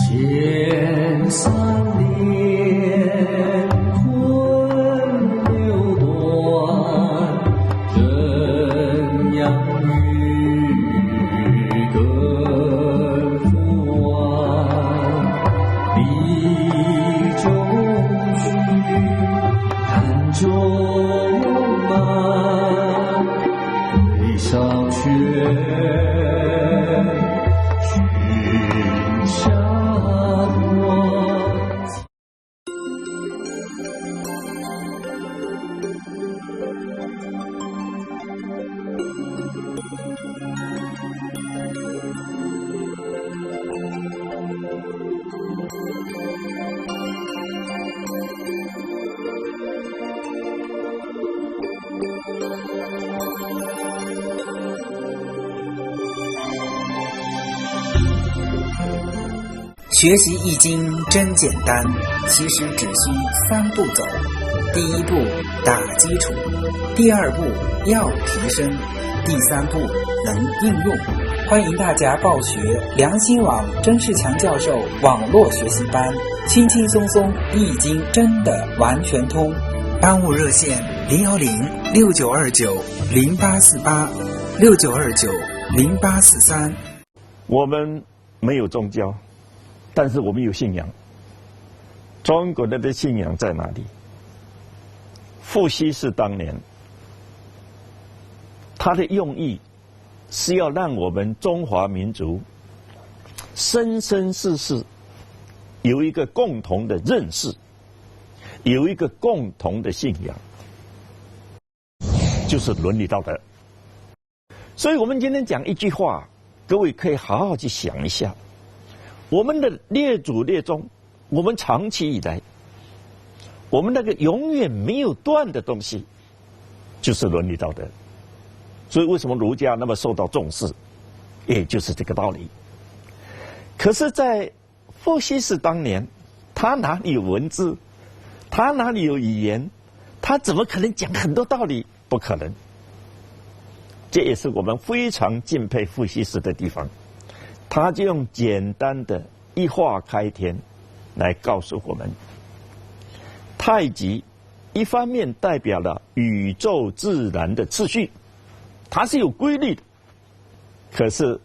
千山连昆流断，人养育更复完。笔中须弹中满，对上学寻下端。学习易经真简单，其实只需3步走。第1步打基础，第2步要提升，第3步能应用。欢迎大家报学良心网曾仕强教授网络学习班，轻轻松松易经真的完全通。班务热线010-6929-0848，6929-0843。我们没有宗教，但是我们有信仰。中国人的信仰在哪里？伏羲氏当年，他的用意是要让我们中华民族生生世世有一个共同的认识，有一个共同的信仰，就是伦理道德。所以我们今天讲一句话，各位可以好好去想一下，我们的列祖列宗，我们长期以来，我们那个永远没有断的东西，就是伦理道德。所以为什么儒家那么受到重视，也就是这个道理。可是在伏羲氏当年，他哪里有文字，他哪里有语言，他怎么可能讲很多道理？不可能。这也是我们非常敬佩伏羲氏的地方，他就用简单的一化开天来告诉我们，太极一方面代表了宇宙自然的秩序，它是有规律的。可是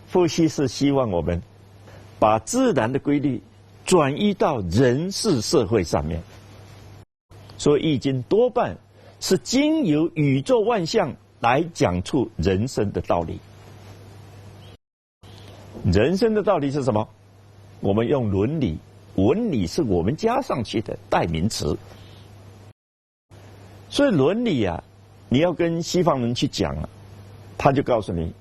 伏羲是希望我们把自然的规律转移到人事社会上面，所以易经多半是经由宇宙万象来讲出人生的道理。人生的道理是什么？我们用伦理，文理是我们加上去的代名词。所以伦理啊，你要跟西方人去讲啊，他就告诉你，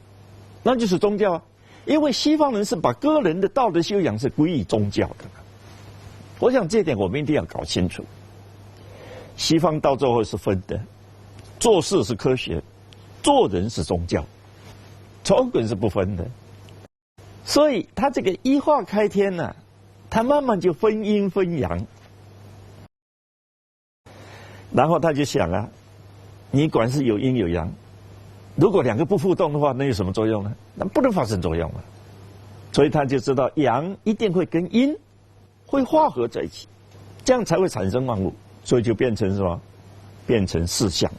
那就是宗教啊。因为西方人是把个人的道德修养是归于宗教的。我想这点我们一定要搞清楚。西方到最后是分的，做事是科学，做人是宗教，中国人是不分的。所以他这个一化开天呢，他慢慢就分阴分阳，然后他就想啊，你管是有阴有阳，如果两个不互动的话，那有什么作用呢？那不能发生作用了。所以他就知道阳一定会跟阴会化合在一起，这样才会产生万物，所以就变成什么？变成四象。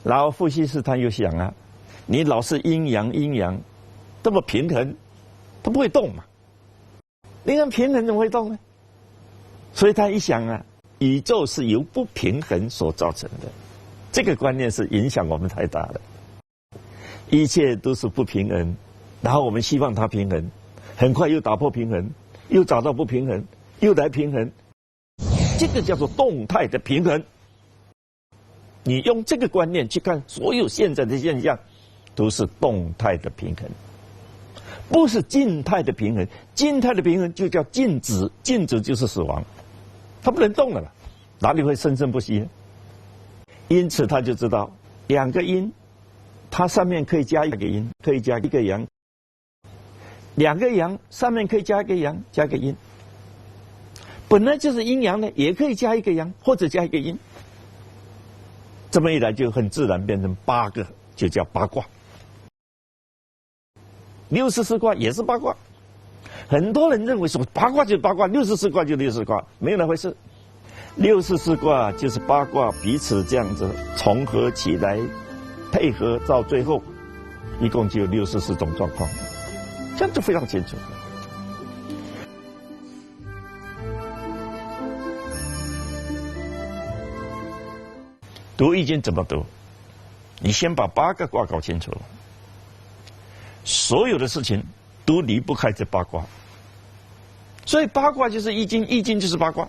然后伏羲氏他又想啊，你老是阴阳阴阳，这么平衡，它不会动嘛？你看平衡怎么会动呢？所以他一想啊，宇宙是由不平衡所造成的，这个观念是影响我们太大了。一切都是不平衡，然后我们希望它平衡，很快又打破平衡，又找到不平衡，又来平衡，这个叫做动态的平衡。你用这个观念去看所有现在的现象，都是动态的平衡，不是静态的平衡。静态的平衡就叫静止，静止就是死亡，它不能动了嘛，哪里会生生不息呢？因此他就知道两个阴，它上面可以加一个阴，可以加一个阳；两个阳上面可以加一个阳，加一个阴。本来就是阴阳的，也可以加一个阳或者加一个阴。这么一来就很自然变成8个，就叫八卦。64卦也是八卦。很多人认为说八卦就八卦，64卦就64卦，没有那回事。64卦就是八卦彼此这样子重合起来，配合到最后，一共就有64种状况，这样就非常清楚。读易经怎么读？你先把8个卦搞清楚了，所有的事情都离不开这8卦。所以8卦就是易经，易经就是8卦，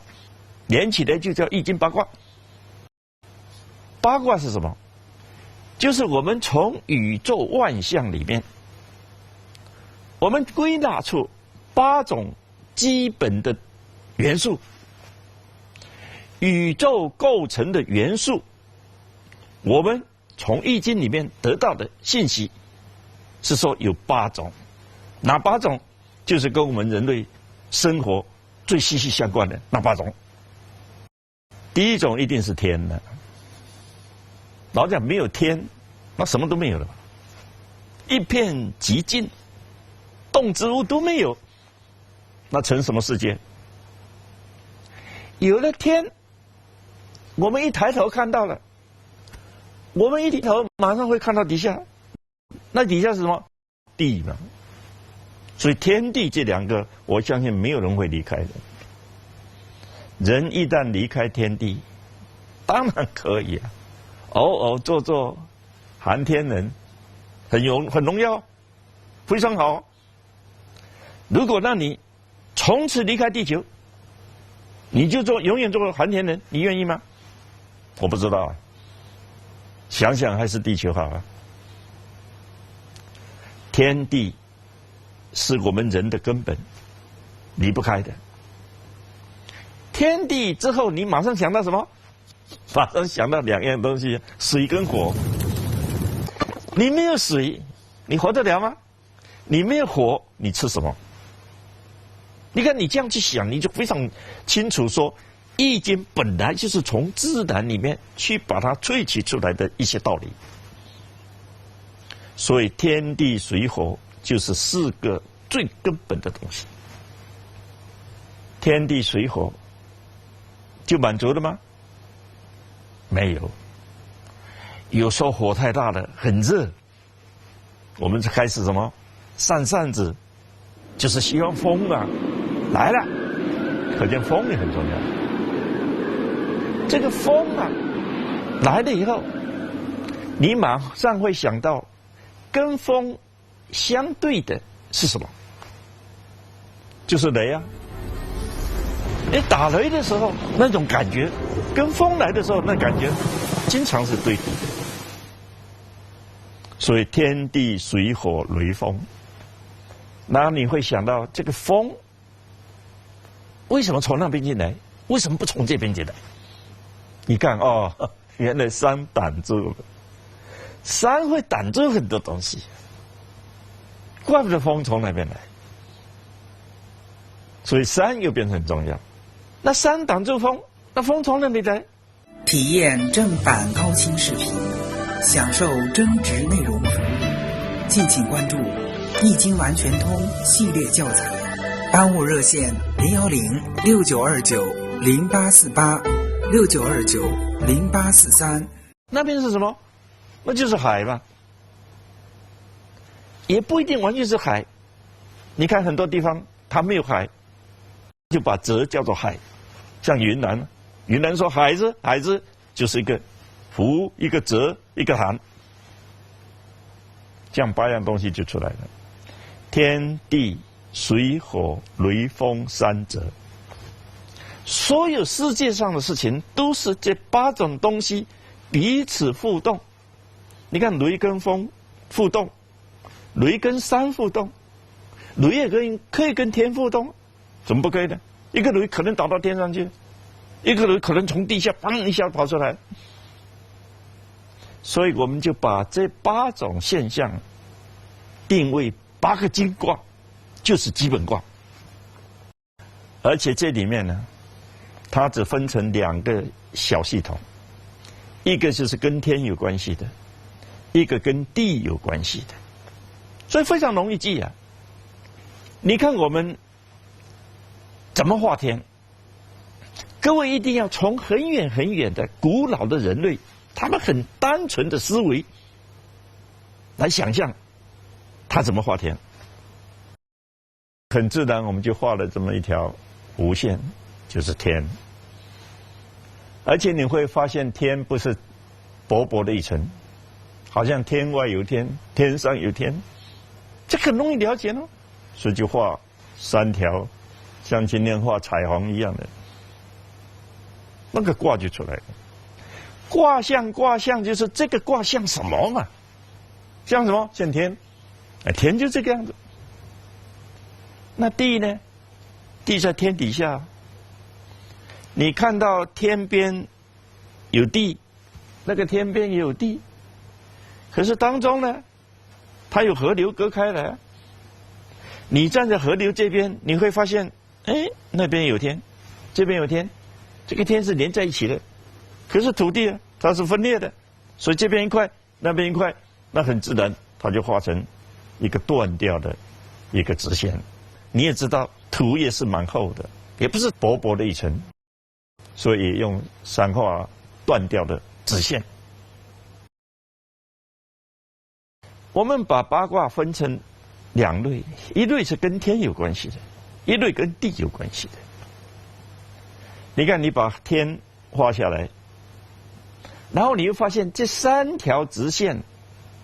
连起来就叫易经8卦。8卦是什么？就是我们从宇宙万象里面，我们归纳出8种基本的元素，宇宙构成的元素，我们从易经里面得到的信息是说有8种，哪8种？就是跟我们人类生活最息息相关的那8种。第一种一定是天的，老讲没有天，那什么都没有了，一片寂静，动植物都没有，那成什么世界？有了天，我们一抬头看到了，我们一低头马上会看到底下，那底下是什么？地嘛。所以天地这2个，我相信没有人会离开的。人一旦离开天地，当然可以啊，偶尔做做寒天人，很荣耀，非常好。如果让你从此离开地球，你就永远做寒天人，你愿意吗？我不知道啊，想想还是地球好啊。天地是我们人的根本，离不开的。天地之后，你马上想到什么？马上想到2样东西：水跟火。你没有水，你活得了吗？你没有火，你吃什么？你看你这样去想，你就非常清楚说，易经本来就是从自然里面去把它萃取出来的一些道理。所以天地水火就是4个最根本的东西。天地水火就满足了吗？没有。有时候火太大了，很热，我们就开始什么扇扇子，就是希望风啊来了。可见风也很重要。这个风啊来了以后，你马上会想到跟风相对的是什么？就是雷啊！你打雷的时候那种感觉，跟风来的时候那感觉，经常是对比的。所以天地水火雷风，那你会想到这个风为什么从那边进来？为什么不从这边进来？你看哦，原来山挡住了，山会挡住很多东西，怪不得风从那边来。所以山又变成很重要。那山挡住风，那风从哪里来？体验正版高清视频，享受真实内容服务，敬请关注《易经完全通》系列教材。帮务热线010-6929-0848，6929-0843。那边是什么？那就是海吧。也不一定完全是海。你看很多地方它没有海，就把泽叫做海。像云南，云南说海子，海子就是一个湖，一个泽，一个涵，这样8样东西就出来了。天地水火雷风3泽，所有世界上的事情都是这8种东西彼此互动。你看雷跟风互动，雷跟山互动，雷也可以跟天互动，怎么不可以呢？一个雷可能打到天上去，一个雷可能从地下砰一下跑出来。所以我们就把这8种现象定位8个金卦，就是基本卦。而且这里面呢，它只分成2个小系统，一个就是跟天有关系的，一个跟地有关系的。所以非常容易记啊。你看我们怎么画天？各位一定要从很远很远的古老的人类，他们很单纯的思维来想象他怎么画天。很自然，我们就画了这么一条弧线，就是天。而且你会发现，天不是薄薄的一层，好像天外有天，天上有天，这很容易了解哦。所以就画3条，像今天画彩虹一样的，那个卦就出来了。卦象就是这个卦像什么嘛？像什么？像天，天就这个样子。那地呢？地在天底下，你看到天边有地，那个天边也有地，可是当中呢，它有河流隔开来。你站在河流这边，你会发现，哎，那边有天，这边有天，这个天是连在一起的。可是土地啊，它是分裂的，所以这边一块，那边一块，那很自然，它就画成一个断掉的一个直线。你也知道，土也是蛮厚的，也不是薄薄的一层，所以用3画断掉的直线。我们把八卦分成2类，一类是跟天有关系的，一类跟地有关系的。你看，你把天画下来，然后你会发现这3条直线，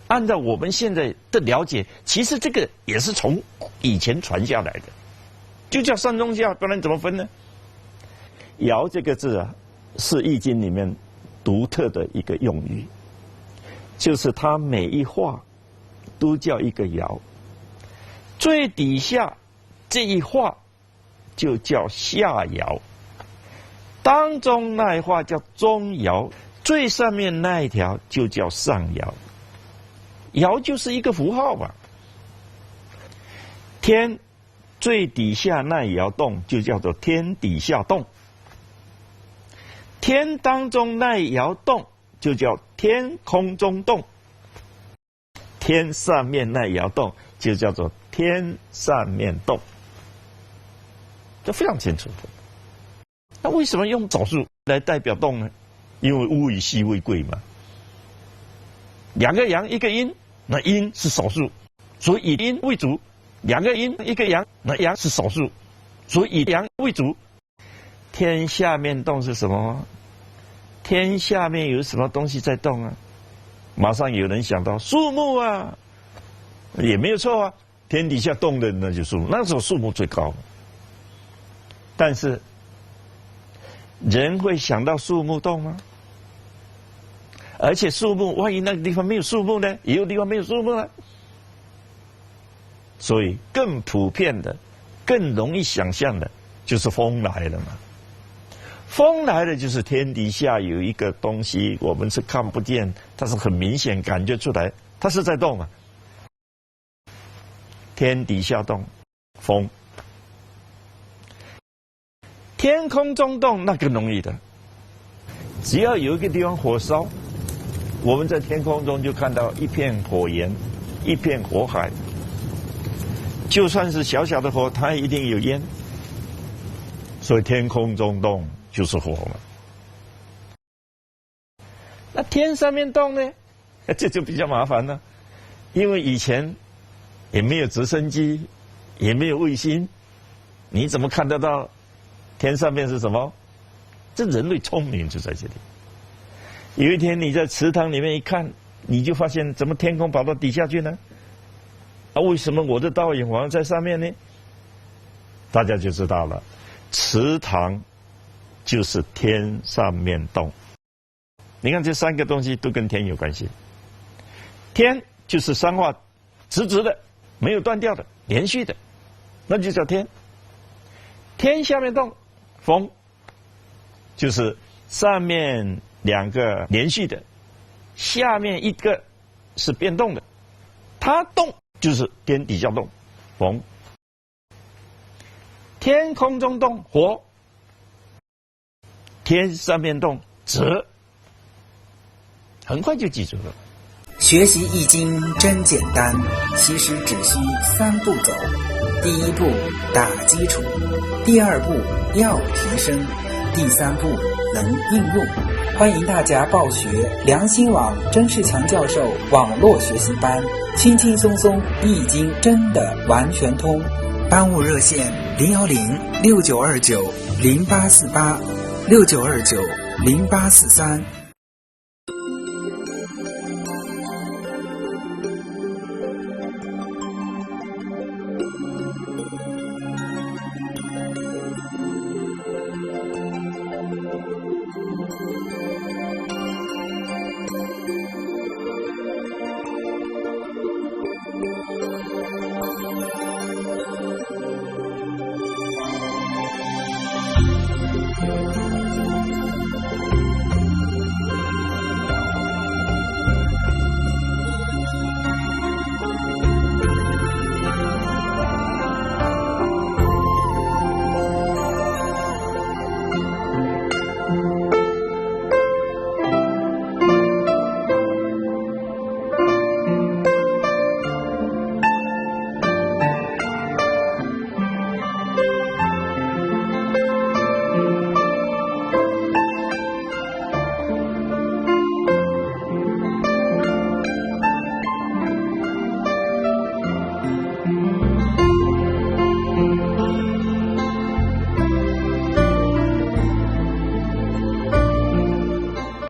按照我们现在的了解，其实这个也是从以前传下来的，就叫上中下，不然怎么分呢？爻这个字啊，是《易经》里面独特的一个用语，就是它每一画都叫一个爻，最底下这一画就叫下爻，当中那一画叫中爻，最上面那一条就叫上爻。爻就是一个符号吧。天最底下那一爻动就叫做天底下动，天当中那一爻动就叫天空中动，天上面那一爻动就叫做天上面动，这非常清楚的。那为什么用少数来代表动呢？因为物以稀为贵嘛。2个阳一个阴，那阴是少数，所以以阴为主；2个阴一个阳，那阳是少数，所以以阳为主。天下面动是什么？天下面有什么东西在动啊？马上有人想到树木啊，也没有错啊。天底下动的那就树木，那时候树木最高。但是人会想到树木动吗？而且树木，万一那个地方没有树木呢？也有地方没有树木呢。所以更普遍的、更容易想象的，就是风来了嘛。风来了，就是天底下有一个东西，我们是看不见，但是很明显感觉出来，它是在动嘛。天底下动，风；天空中动，那更容易的。只要有一个地方火烧，我们在天空中就看到一片火焰，一片火海。就算是小小的火，它一定有烟。所以天空中动就是火嘛。那天上面动呢？这就比较麻烦了，因为以前也没有直升机，也没有卫星，你怎么看得到天上面是什么？这人类聪明就在这里。有一天你在池塘里面一看，你就发现怎么天空跑到底下去呢？啊，为什么我的倒影好像在上面呢？大家就知道了，池塘就是天上面动。你看这3个东西都跟天有关系。天就是3画直直的，没有断掉的，连续的，那就叫天。天下面动，风，就是上面2个连续的，下面1个是变动的，它动就是天底下动，风。天空中动，火；天上面动，泽。很快就记住了。学习易经真简单，其实只需3步走。第一步打基础，第二步要提升，第三步能应用。欢迎大家报学良心网曾仕强教授网络学习班，轻轻松松易经真的完全通。班务热线010-6929-0848，6929-0843。